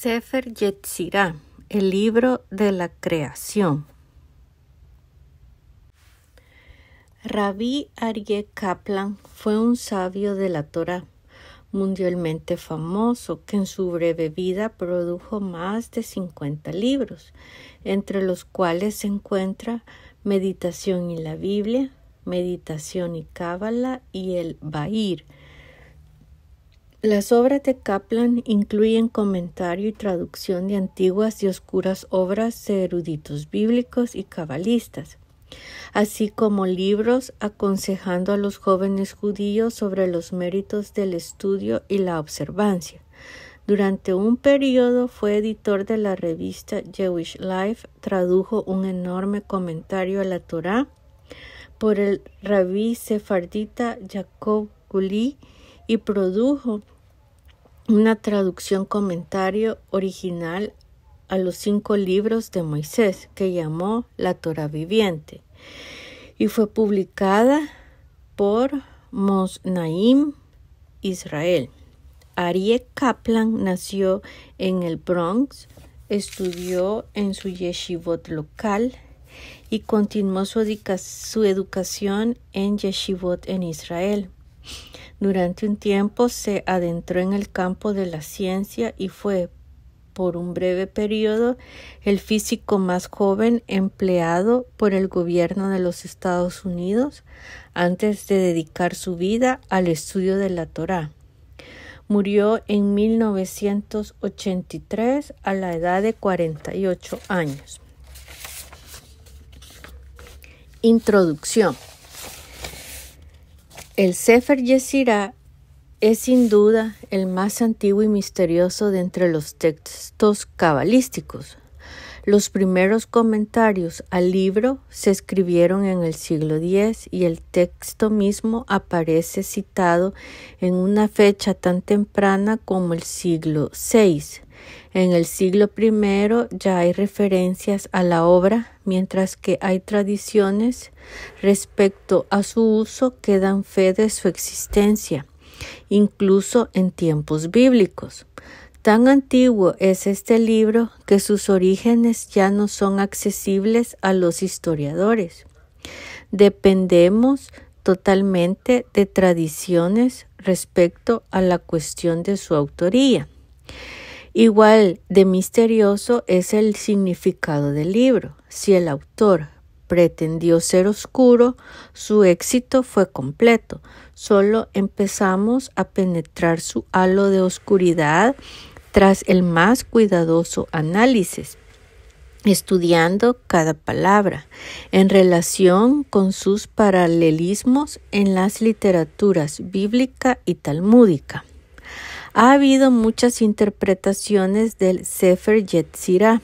Sefer Yetzirah, el libro de la creación. Rabí Aryeh Kaplan fue un sabio de la Torá, mundialmente famoso, que en su breve vida produjo más de 50 libros, entre los cuales se encuentra Meditación y la Biblia, Meditación y Cábala y el Bahir. Las obras de Kaplan incluyen comentario y traducción de antiguas y oscuras obras de eruditos bíblicos y cabalistas, así como libros aconsejando a los jóvenes judíos sobre los méritos del estudio y la observancia. Durante un periodo fue editor de la revista Jewish Life, tradujo un enorme comentario a la Torá por el rabí sefardita Jacob Guli y produjo una traducción comentario original a los 5 libros de Moisés, que llamó la Torá viviente, y fue publicada por Mosnaim Israel. Aryeh Kaplan nació en el Bronx, estudió en su yeshivot local y continuó su educación en yeshivot en Israel. Durante un tiempo se adentró en el campo de la ciencia y fue, por un breve periodo, el físico más joven empleado por el gobierno de los Estados Unidos antes de dedicar su vida al estudio de la Torá. Murió en 1983 a la edad de 48 años. Introducción. El Sefer Yetzirah es sin duda el más antiguo y misterioso de entre los textos cabalísticos. Los primeros comentarios al libro se escribieron en el siglo X y el texto mismo aparece citado en una fecha tan temprana como el siglo VI. En el siglo I ya hay referencias a la obra, mientras que hay tradiciones respecto a su uso que dan fe de su existencia, incluso en tiempos bíblicos. Tan antiguo es este libro que sus orígenes ya no son accesibles a los historiadores. Dependemos totalmente de tradiciones respecto a la cuestión de su autoría. Igual de misterioso es el significado del libro. Si el autor pretendió ser oscuro, su éxito fue completo. Solo empezamos a penetrar su halo de oscuridad tras el más cuidadoso análisis, estudiando cada palabra en relación con sus paralelismos en las literaturas bíblica y talmúdica. Ha habido muchas interpretaciones del Sefer Yetzirah.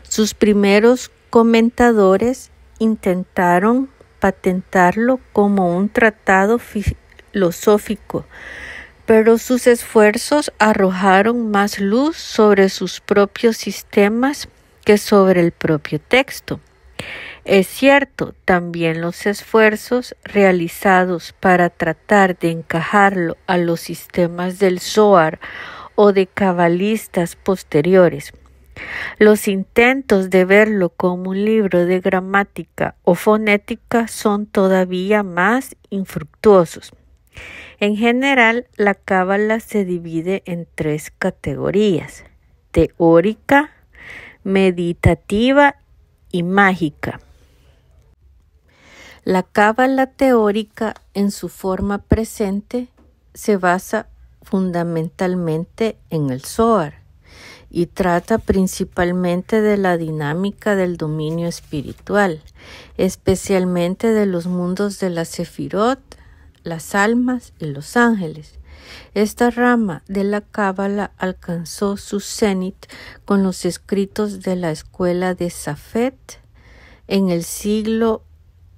Sus primeros comentadores intentaron patentarlo como un tratado filosófico, pero sus esfuerzos arrojaron más luz sobre sus propios sistemas que sobre el propio texto. Es cierto, también los esfuerzos realizados para tratar de encajarlo a los sistemas del Zohar o de cabalistas posteriores. Los intentos de verlo como un libro de gramática o fonética son todavía más infructuosos. En general, la cábala se divide en 3 categorías: teórica, meditativa y mágica. La cábala teórica, en su forma presente, se basa fundamentalmente en el Zohar y trata principalmente de la dinámica del dominio espiritual, especialmente de los mundos de la Sefirot, las almas y los ángeles. Esta rama de la cábala alcanzó su cenit con los escritos de la escuela de Safed en el siglo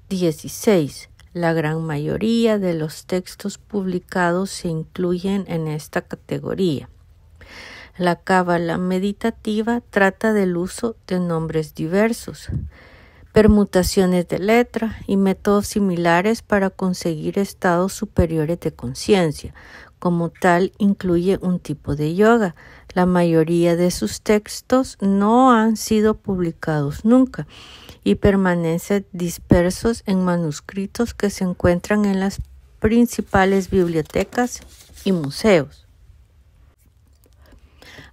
XVI. La gran mayoría de los textos publicados se incluyen en esta categoría. La cábala meditativa trata del uso de nombres diversos, permutaciones de letra y métodos similares para conseguir estados superiores de conciencia, como tal incluye un tipo de yoga. La mayoría de sus textos no han sido publicados nunca y permanecen dispersos en manuscritos que se encuentran en las principales bibliotecas y museos.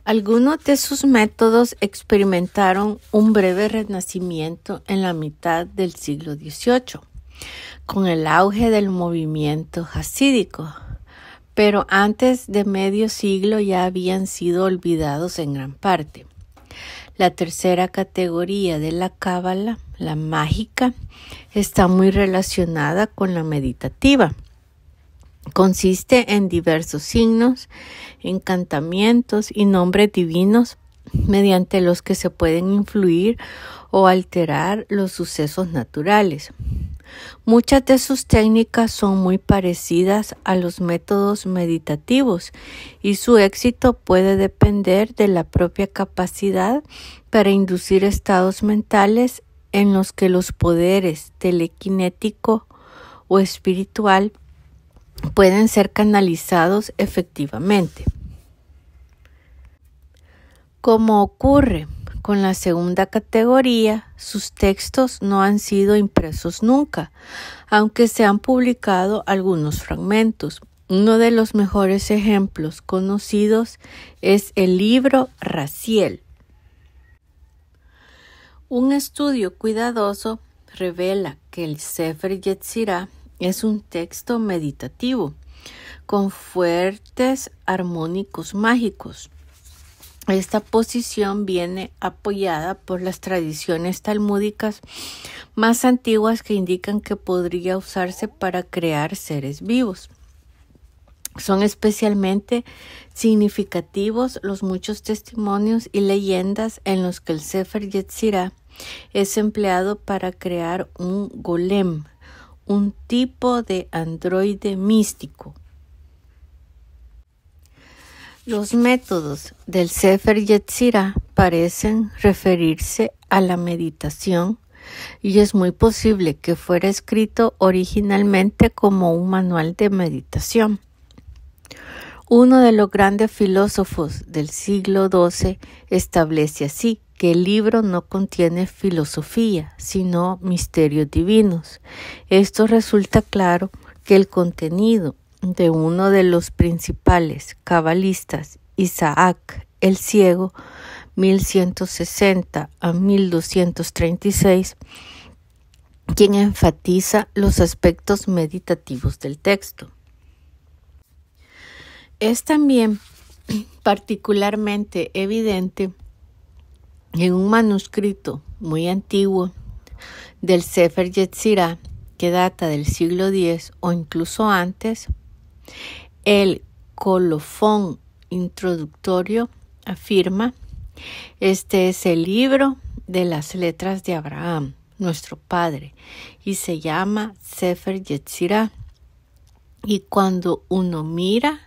Algunos de sus métodos experimentaron un breve renacimiento en la mitad del siglo XVIII, con el auge del movimiento jasídico, pero antes de medio siglo ya habían sido olvidados en gran parte. La tercera categoría de la cábala, la mágica, está muy relacionada con la meditativa. Consiste en diversos signos, encantamientos y nombres divinos mediante los que se pueden influir o alterar los sucesos naturales. Muchas de sus técnicas son muy parecidas a los métodos meditativos y su éxito puede depender de la propia capacidad para inducir estados mentales en los que los poderes telequinético o espiritual pueden ser canalizados efectivamente. Como ocurre con la segunda categoría, sus textos no han sido impresos nunca, aunque se han publicado algunos fragmentos. Uno de los mejores ejemplos conocidos es el libro Raziel. Un estudio cuidadoso revela que el Sefer Yetzirah es un texto meditativo, con fuertes armónicos mágicos. Esta posición viene apoyada por las tradiciones talmúdicas más antiguas que indican que podría usarse para crear seres vivos. Son especialmente significativos los muchos testimonios y leyendas en los que el Sefer Yetzirah es empleado para crear un golem, un tipo de androide místico. Los métodos del Sefer Yetzirah parecen referirse a la meditación y es muy posible que fuera escrito originalmente como un manual de meditación. Uno de los grandes filósofos del siglo XII establece así que el libro no contiene filosofía, sino misterios divinos. Esto resulta claro que el contenido de uno de los principales cabalistas, Isaac el Ciego, 1160 a 1236, quien enfatiza los aspectos meditativos del texto. Es también particularmente evidente en un manuscrito muy antiguo del Sefer Yetzirah que data del siglo X o incluso antes. El colofón introductorio afirma: este es el libro de las letras de Abraham, nuestro padre, y se llama Sefer Yetzirah. Y cuando uno mira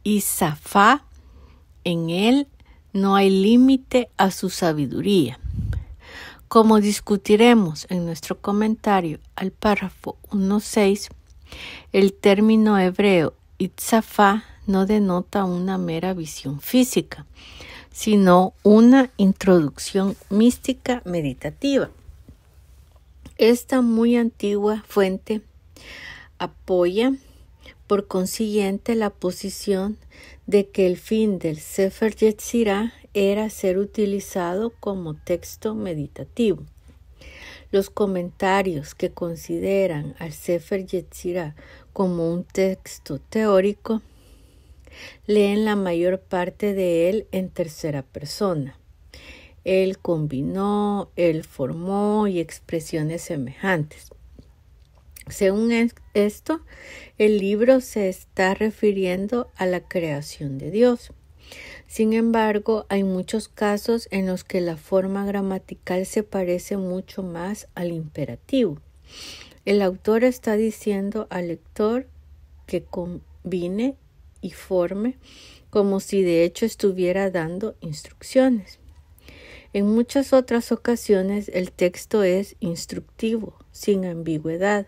y zafá en él, no hay límite a su sabiduría. Como discutiremos en nuestro comentario al párrafo 1.6, el término hebreo itzafá no denota una mera visión física, sino una introducción mística meditativa. Esta muy antigua fuente apoya, por consiguiente, la posición de que el fin del Sefer Yetzirah era ser utilizado como texto meditativo. Los comentarios que consideran al Sefer Yetzirah como un texto teórico leen la mayor parte de él en tercera persona. Él combinó, él formó y expresiones semejantes. Según esto, el libro se está refiriendo a la creación de Dios. Sin embargo, hay muchos casos en los que la forma gramatical se parece mucho más al imperativo. El autor está diciendo al lector que combine y forme como si de hecho estuviera dando instrucciones. En muchas otras ocasiones el texto es instructivo, sin ambigüedad,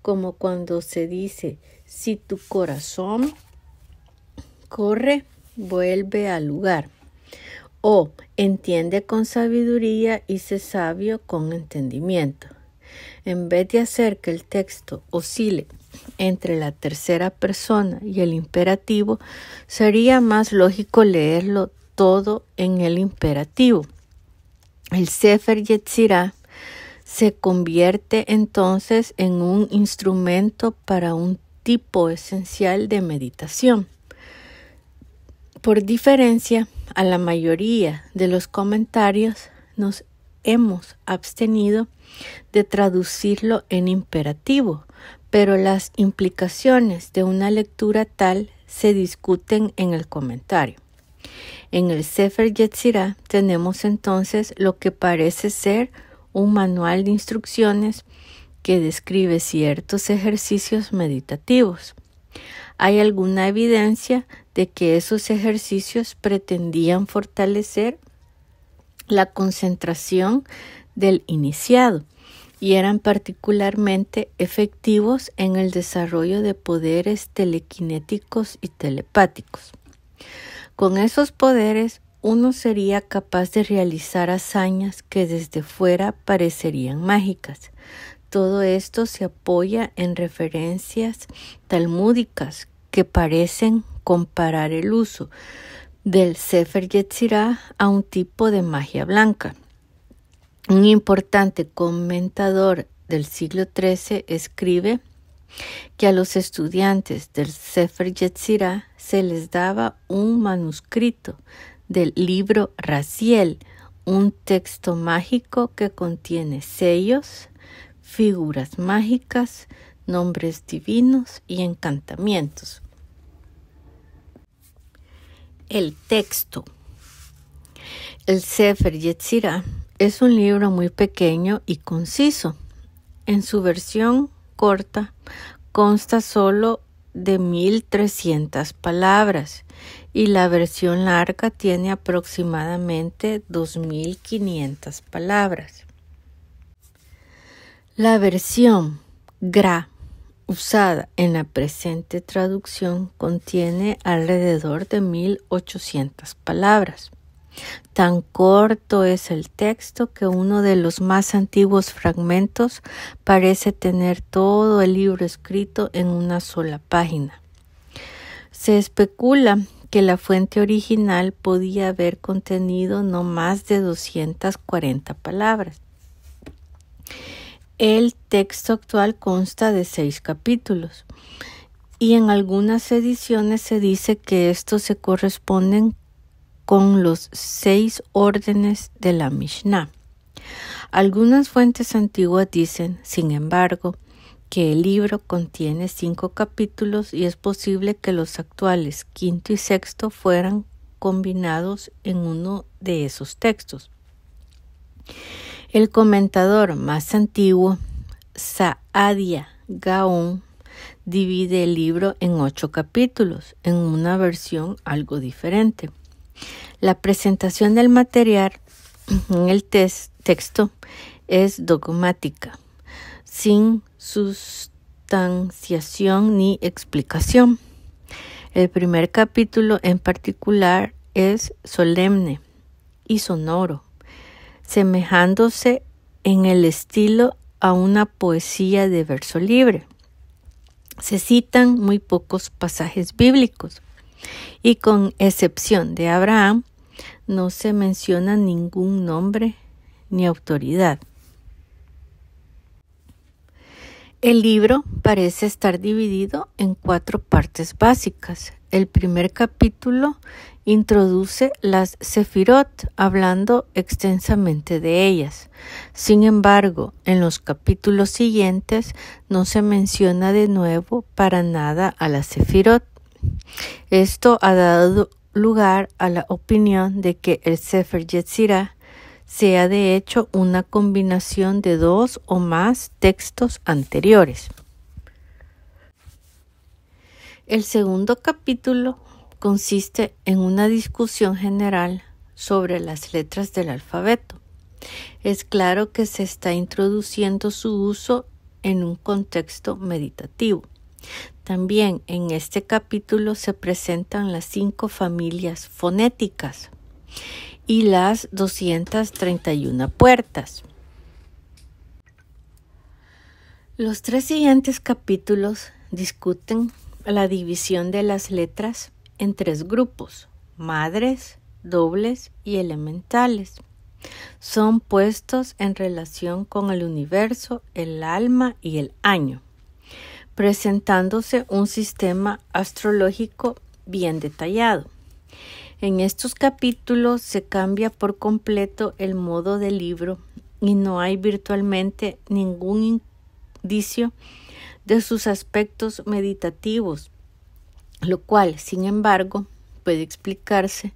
como cuando se dice: Si tu corazón corre, vuelve al lugar. O entiende con sabiduría y sé sabio con entendimiento. En vez de hacer que el texto oscile entre la tercera persona y el imperativo, sería más lógico leerlo todo en el imperativo. El Sefer Yetzirah se convierte entonces en un instrumento para un tipo esencial de meditación. Por diferencia a la mayoría de los comentarios, nos hemos abstenido de traducirlo en imperativo, pero las implicaciones de una lectura tal se discuten en el comentario. En el Sefer Yetzirah tenemos entonces lo que parece ser un manual de instrucciones que describe ciertos ejercicios meditativos. Hay alguna evidencia de que esos ejercicios pretendían fortalecer la concentración del iniciado y eran particularmente efectivos en el desarrollo de poderes telequinéticos y telepáticos. Con esos poderes, uno sería capaz de realizar hazañas que desde fuera parecerían mágicas. Todo esto se apoya en referencias talmúdicas que parecen comparar el uso del Sefer Yetzirah a un tipo de magia blanca. Un importante comentador del siglo XIII escribe que a los estudiantes del Sefer Yetzirah se les daba un manuscrito del libro Raziel, un texto mágico que contiene sellos, figuras mágicas, nombres divinos y encantamientos. El texto. El Sefer Yetzirah es un libro muy pequeño y conciso. En su versión corta consta solo de 1,300 palabras y la versión larga tiene aproximadamente 2,500 palabras. La versión Gra usada en la presente traducción contiene alrededor de 1,800 palabras. Tan corto es el texto que uno de los más antiguos fragmentos parece tener todo el libro escrito en una sola página. Se especula que la fuente original podía haber contenido no más de 240 palabras. El texto actual consta de 6 capítulos y en algunas ediciones se dice que estos se corresponden con los 6 órdenes de la Mishnah. Algunas fuentes antiguas dicen, sin embargo, que el libro contiene 5 capítulos y es posible que los actuales quinto y sexto fueran combinados en uno de esos textos. El comentador más antiguo, Saadia Gaon, divide el libro en 8 capítulos, en una versión algo diferente. La presentación del material en el texto es dogmática, sin sustanciación ni explicación. El primer capítulo en particular es solemne y sonoro, semejándose en el estilo a una poesía de verso libre. Se citan muy pocos pasajes bíblicos y con excepción de Abraham no se menciona ningún nombre ni autoridad. El libro parece estar dividido en 4 partes básicas. El primer capítulo introduce las Sefirot, hablando extensamente de ellas. Sin embargo, en los capítulos siguientes no se menciona de nuevo para nada a las Sefirot. Esto ha dado lugar a la opinión de que el Sefer Yetzirah sea de hecho una combinación de 2 o más textos anteriores. El segundo capítulo consiste en una discusión general sobre las letras del alfabeto. Es claro que se está introduciendo su uso en un contexto meditativo. También en este capítulo se presentan las 5 familias fonéticas y las 231 puertas. Los 3 siguientes capítulos discuten la división de las letras en 3 grupos: madres, dobles y elementales. Son puestos en relación con el universo, el alma y el año, presentándose un sistema astrológico bien detallado. En estos capítulos se cambia por completo el modo del libro y no hay virtualmente ningún indicio de sus aspectos meditativos, lo cual, sin embargo, puede explicarse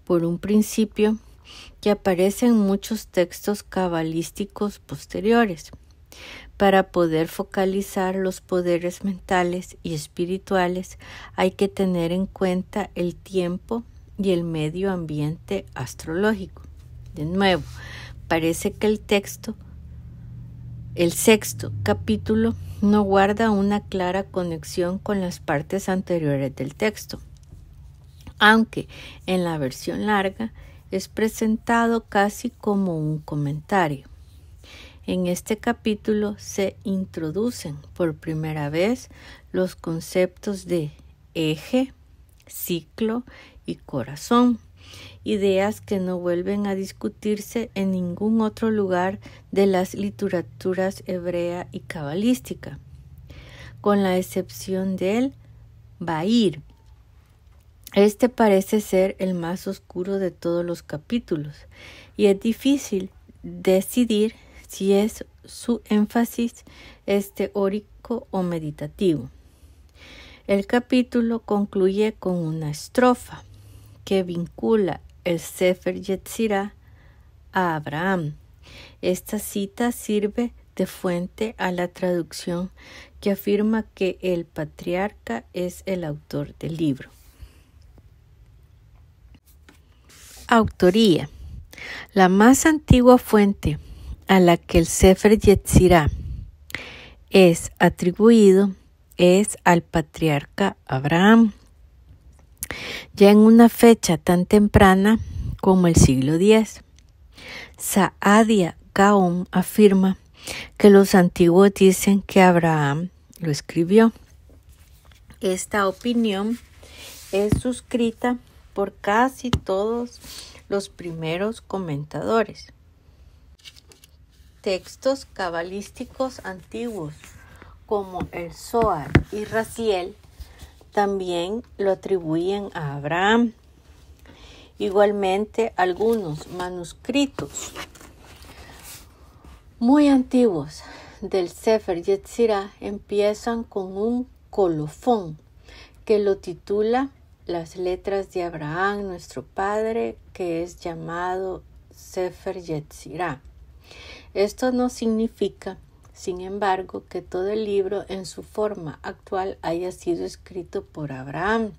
por un principio que aparece en muchos textos cabalísticos posteriores. Para poder focalizar los poderes mentales y espirituales hay que tener en cuenta el tiempo y el medio ambiente astrológico. De nuevo, parece que el sexto capítulo no guarda una clara conexión con las partes anteriores del texto, aunque en la versión larga es presentado casi como un comentario. En este capítulo se introducen por primera vez los conceptos de eje, ciclo y corazón, ideas que no vuelven a discutirse en ningún otro lugar de las literaturas hebrea y cabalística, con la excepción del Bahir. Este parece ser el más oscuro de todos los capítulos y es difícil decidir si es su énfasis teórico o meditativo. El capítulo concluye con una estrofa que vincula el Sefer Yetzirah a Abraham. Esta cita sirve de fuente a la traducción que afirma que el patriarca es el autor del libro. Autoría. La más antigua fuente a la que el Sefer Yetzirah es atribuido es al patriarca Abraham, ya en una fecha tan temprana como el siglo X. Saadia Gaon afirma que los antiguos dicen que Abraham lo escribió. Esta opinión es suscrita por casi todos los primeros comentadores. Textos cabalísticos antiguos como el Zohar y Raziel también lo atribuyen a Abraham. Igualmente, algunos manuscritos muy antiguos del Sefer Yetzirah empiezan con un colofón que lo titula Las letras de Abraham, nuestro padre, que es llamado Sefer Yetzirah. Esto no significa, sin embargo, que todo el libro en su forma actual haya sido escrito por Abraham.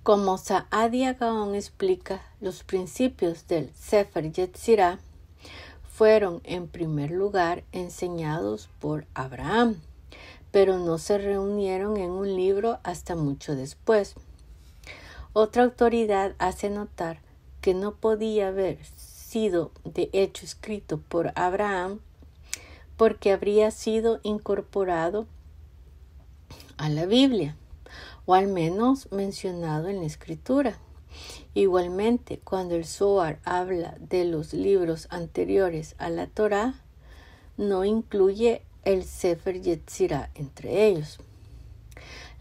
Como Saadia Gaon explica, los principios del Sefer Yetzirah fueron en primer lugar enseñados por Abraham, pero no se reunieron en un libro hasta mucho después. Otra autoridad hace notar que no podía haber sido de hecho escrito por Abraham porque habría sido incorporado a la Biblia, o al menos mencionado en la Escritura. Igualmente, cuando el Zohar habla de los libros anteriores a la Torá, no incluye el Sefer Yetzirah entre ellos.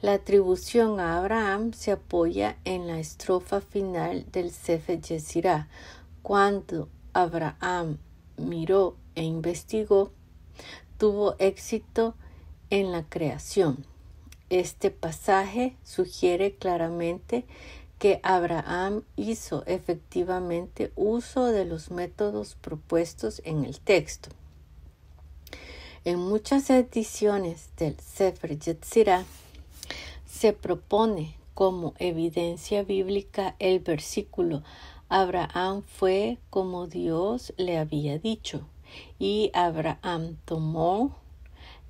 La atribución a Abraham se apoya en la estrofa final del Sefer Yetzirah. Cuando Abraham miró e investigó, tuvo éxito en la creación. Este pasaje sugiere claramente que Abraham hizo efectivamente uso de los métodos propuestos en el texto. En muchas ediciones del Sefer Yetzirah se propone como evidencia bíblica el versículo Abraham fue como Dios le había dicho, y Abraham tomó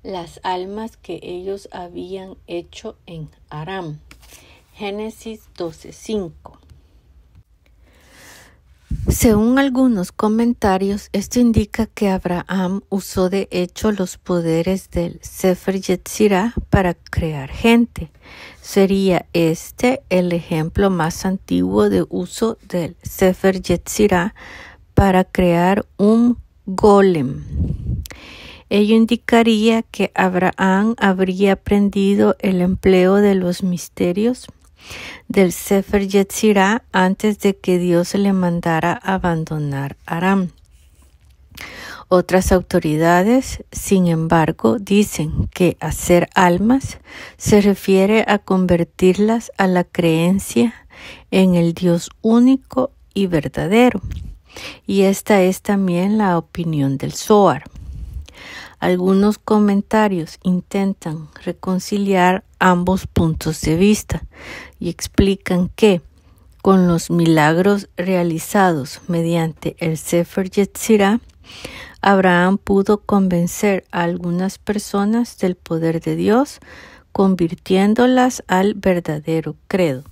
las almas que ellos habían hecho en Aram. Génesis 12:5. Según algunos comentarios, esto indica que Abraham usó de hecho los poderes del Sefer Yetzirah para crear gente. Sería este el ejemplo más antiguo de uso del Sefer Yetzirah para crear un golem. Ello indicaría que Abraham habría aprendido el empleo de los misterios del Sefer Yetzirah antes de que Dios le mandara abandonar Aram. Otras autoridades, sin embargo, dicen que hacer almas se refiere a convertirlas a la creencia en el Dios único y verdadero. Y esta es también la opinión del Zohar. Algunos comentarios intentan reconciliar ambos puntos de vista y explican que, con los milagros realizados mediante el Sefer Yetzirah, Abraham pudo convencer a algunas personas del poder de Dios, convirtiéndolas al verdadero credo.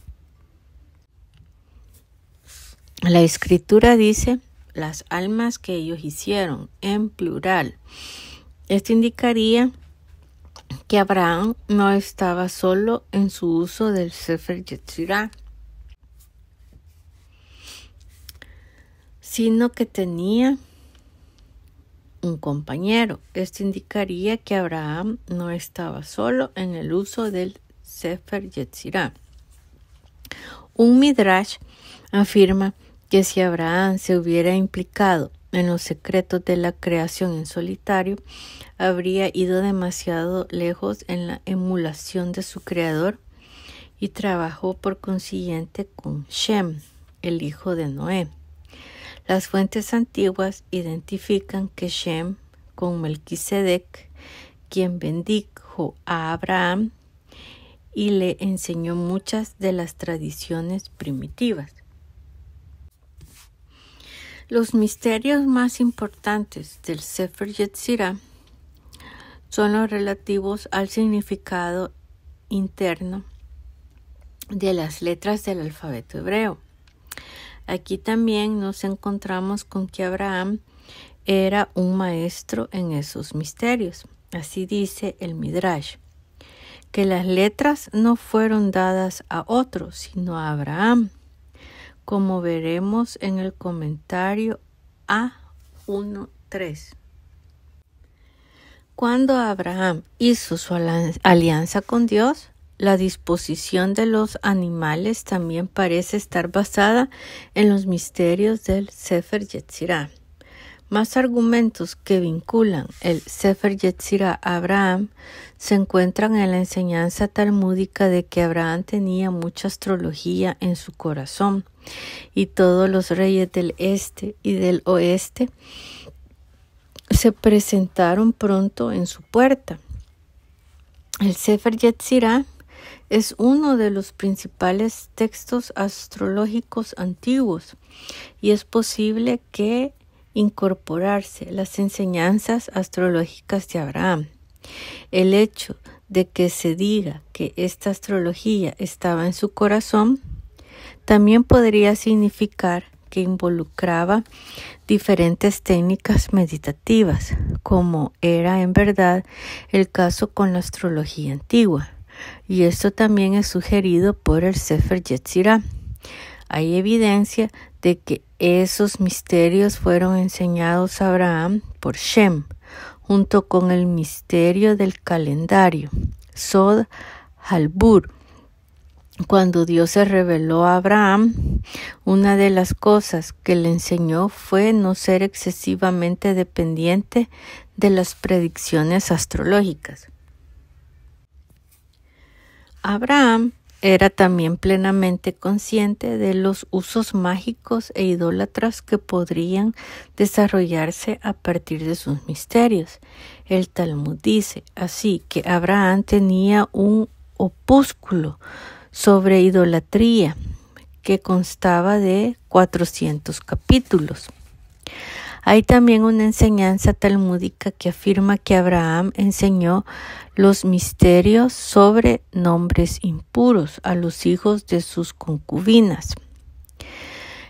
La Escritura dice, las almas que ellos hicieron, en plural. Esto indicaría que Abraham no estaba solo en su uso del Sefer Yetzirah, sino que tenía un compañero. Esto indicaría que Abraham no estaba solo en el uso del Sefer Yetzirah. Un Midrash afirma que si Abraham se hubiera implicado en los secretos de la creación en solitario, habría ido demasiado lejos en la emulación de su creador y trabajó por consiguiente con Shem, el hijo de Noé. Las fuentes antiguas identifican que Shem con Melquisedec, quien bendijo a Abraham y le enseñó muchas de las tradiciones primitivas. Los misterios más importantes del Sefer Yetzirah son los relativos al significado interno de las letras del alfabeto hebreo. Aquí también nos encontramos con que Abraham era un maestro en esos misterios. Así dice el Midrash, que las letras no fueron dadas a otros, sino a Abraham, como veremos en el comentario A1.3. Cuando Abraham hizo su alianza con Dios, la disposición de los animales también parece estar basada en los misterios del Sefer Yetzirah. Más argumentos que vinculan el Sefer Yetzirah a Abraham se encuentran en la enseñanza talmúdica de que Abraham tenía mucha astrología en su corazón y todos los reyes del este y del oeste se presentaron pronto en su puerta. El Sefer Yetzirah es uno de los principales textos astrológicos antiguos y es posible que incorporarse las enseñanzas astrológicas de Abraham. El hecho de que se diga que esta astrología estaba en su corazón también podría significar que involucraba diferentes técnicas meditativas, como era en verdad el caso con la astrología antigua, y esto también es sugerido por el Sefer Yetzirah. Hay evidencia de que esos misterios fueron enseñados a Abraham por Shem, junto con el misterio del calendario, Sod Halbur. Cuando Dios se reveló a Abraham, una de las cosas que le enseñó fue no ser excesivamente dependiente de las predicciones astrológicas. Abraham era también plenamente consciente de los usos mágicos e idólatras que podrían desarrollarse a partir de sus misterios. El Talmud dice así que Abraham tenía un opúsculo sobre idolatría que constaba de 400 capítulos. Hay también una enseñanza talmúdica que afirma que Abraham enseñó los misterios sobre nombres impuros a los hijos de sus concubinas.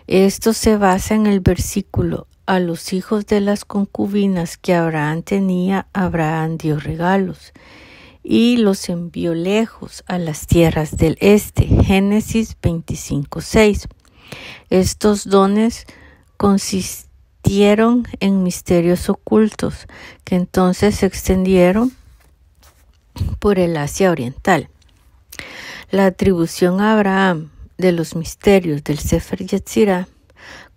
Esto se basa en el versículo: a los hijos de las concubinas que Abraham tenía, Abraham dio regalos y los envió lejos a las tierras del este. Génesis 25:6. Estos dones consistieron en misterios ocultos que entonces se extendieron por el Asia Oriental. La atribución a Abraham de los misterios del Sefer Yetzirah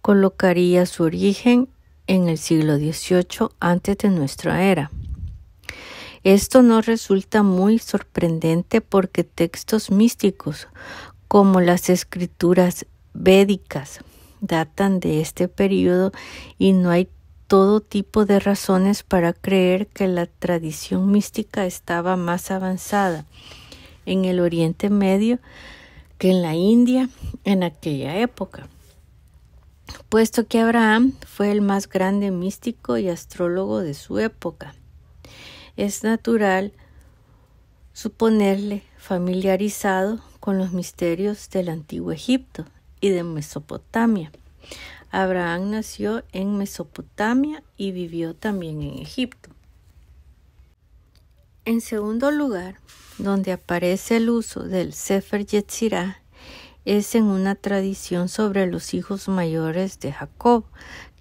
colocaría su origen en el siglo XVIII antes de nuestra era. Esto no resulta muy sorprendente porque textos místicos como las escrituras védicas datan de este periodo y no hay todo tipo de razones para creer que la tradición mística estaba más avanzada en el Oriente Medio que en la India en aquella época, puesto que Abraham fue el más grande místico y astrólogo de su época. Es natural suponerle familiarizado con los misterios del Antiguo Egipto y de Mesopotamia. Abraham nació en Mesopotamia y vivió también en Egipto. En segundo lugar, donde aparece el uso del Sefer Yetzirah es en una tradición sobre los hijos mayores de Jacob,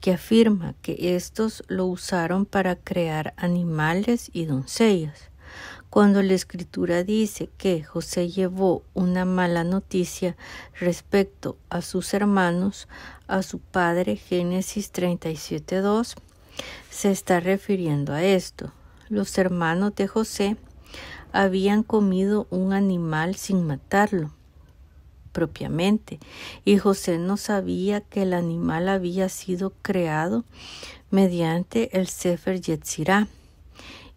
que afirma que estos lo usaron para crear animales y doncellas. Cuando la Escritura dice que José llevó una mala noticia respecto a sus hermanos, a su padre, Génesis 37:2, se está refiriendo a esto. Los hermanos de José habían comido un animal sin matarlo propiamente, y José no sabía que el animal había sido creado mediante el Sefer Yetzirah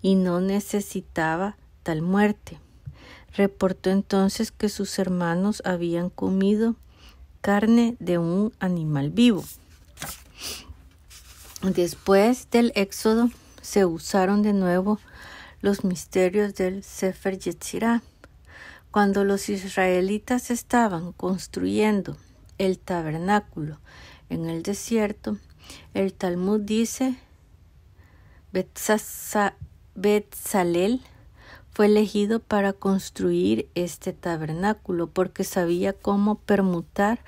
y no necesitaba tal muerte. Reportó entonces que sus hermanos habían comido carne de un animal vivo. Después del Éxodo se usaron de nuevo los misterios del Sefer Yetzirah. Cuando los israelitas estaban construyendo el tabernáculo en el desierto, el Talmud dice: Betzalel fue elegido para construir este tabernáculo porque sabía cómo permutar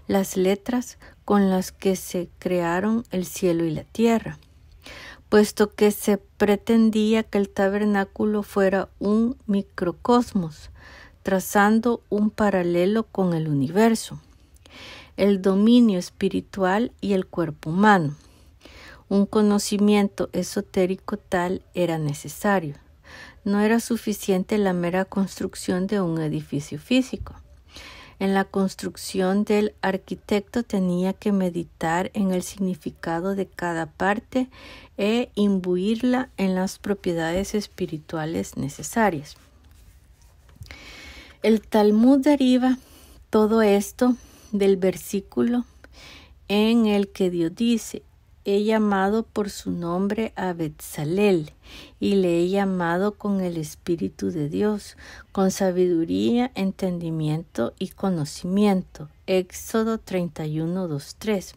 las letras con las que se crearon el cielo y la tierra, puesto que se pretendía que el tabernáculo fuera un microcosmos, trazando un paralelo con el universo, el dominio espiritual y el cuerpo humano. Un conocimiento esotérico tal era necesario. No era suficiente la mera construcción de un edificio físico. En la construcción del arquitecto tenía que meditar en el significado de cada parte e imbuirla en las propiedades espirituales necesarias. El Talmud deriva todo esto del versículo en el que Dios dice: he llamado por su nombre a Betzalel y le he llamado con el Espíritu de Dios, con sabiduría, entendimiento y conocimiento. Éxodo 31:2-3.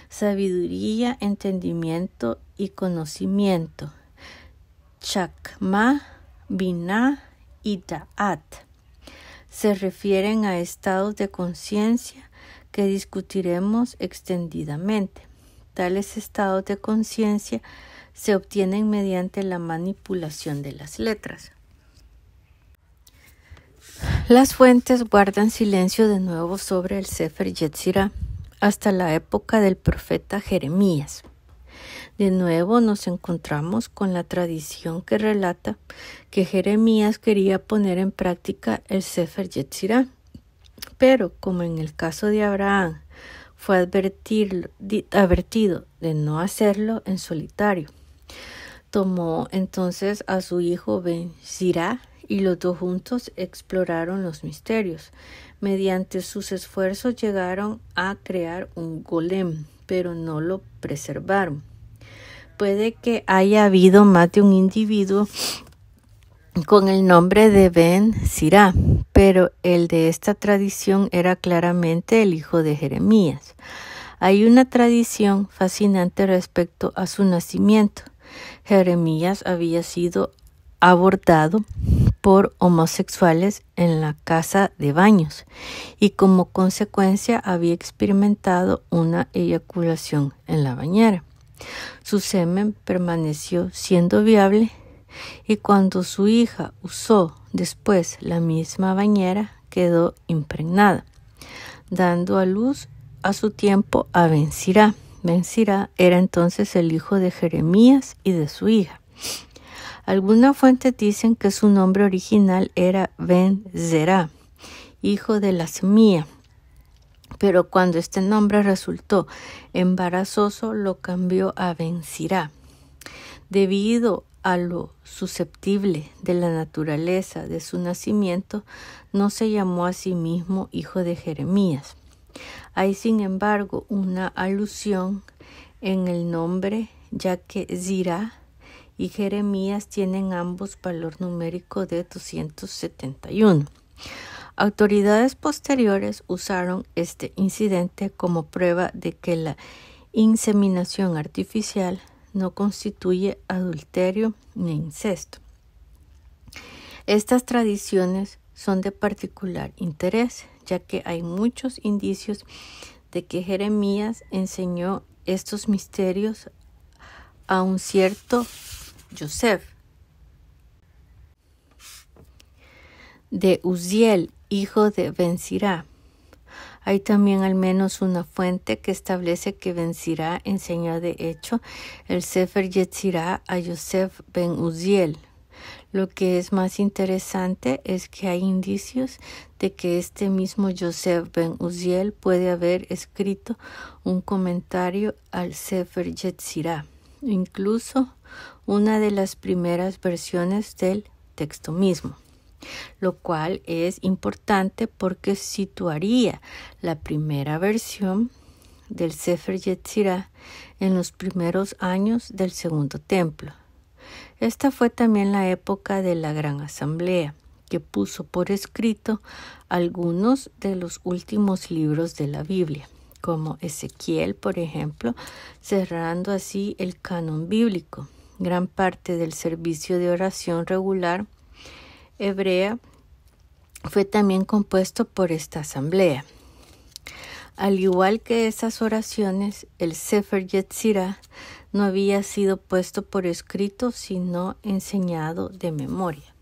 Sabiduría, entendimiento y conocimiento. Chakma, Binah y Da'at. Se refieren a estados de conciencia que discutiremos extendidamente. Tales estados de conciencia se obtienen mediante la manipulación de las letras. Las fuentes guardan silencio de nuevo sobre el Sefer Yetzirah hasta la época del profeta Jeremías. De nuevo nos encontramos con la tradición que relata que Jeremías quería poner en práctica el Sefer Yetzirah, pero como en el caso de Abraham, fue advertido de no hacerlo en solitario. Tomó entonces a su hijo Ben-Zirah y los dos juntos exploraron los misterios. Mediante sus esfuerzos llegaron a crear un golem, pero no lo preservaron. Puede que haya habido más de un individuo con el nombre de Ben Sira, pero el de esta tradición era claramente el hijo de Jeremías. Hay una tradición fascinante respecto a su nacimiento. Jeremías había sido abordado por homosexuales en la casa de baños y como consecuencia había experimentado una eyaculación en la bañera. Su semen permaneció siendo viable y cuando su hija usó después la misma bañera quedó impregnada, dando a luz a su tiempo a Ben Sira. Ben Sira era entonces el hijo de Jeremías y de su hija. Algunas fuentes dicen que su nombre original era Ben Zerá, hijo de la semilla, pero cuando este nombre resultó embarazoso lo cambió a Ben Sira. Debido a lo susceptible de la naturaleza de su nacimiento, no se llamó a sí mismo hijo de Jeremías. Hay, sin embargo, una alusión en el nombre, ya que Zira y Jeremías tienen ambos valor numérico de 271. Autoridades posteriores usaron este incidente como prueba de que la inseminación artificial no constituye adulterio ni incesto. Estas tradiciones son de particular interés, ya que hay muchos indicios de que Jeremías enseñó estos misterios a un cierto Joseph de Uziel, hijo de Ben Sira. Hay también al menos una fuente que establece que Ben Sira enseñó de hecho el Sefer Yetzirah a Yosef ben Uziel. Lo que es más interesante es que hay indicios de que este mismo Yosef ben Uziel puede haber escrito un comentario al Sefer Yetzirah, incluso una de las primeras versiones del texto mismo, lo cual es importante porque situaría la primera versión del Sefer Yetzirah en los primeros años del Segundo Templo. Esta fue también la época de la Gran Asamblea, que puso por escrito algunos de los últimos libros de la Biblia, como Ezequiel, por ejemplo, cerrando así el canon bíblico. Gran parte del servicio de oración regular hebrea fue también compuesto por esta asamblea. Al igual que esas oraciones, el Sefer Yetzirah no había sido puesto por escrito, sino enseñado de memoria.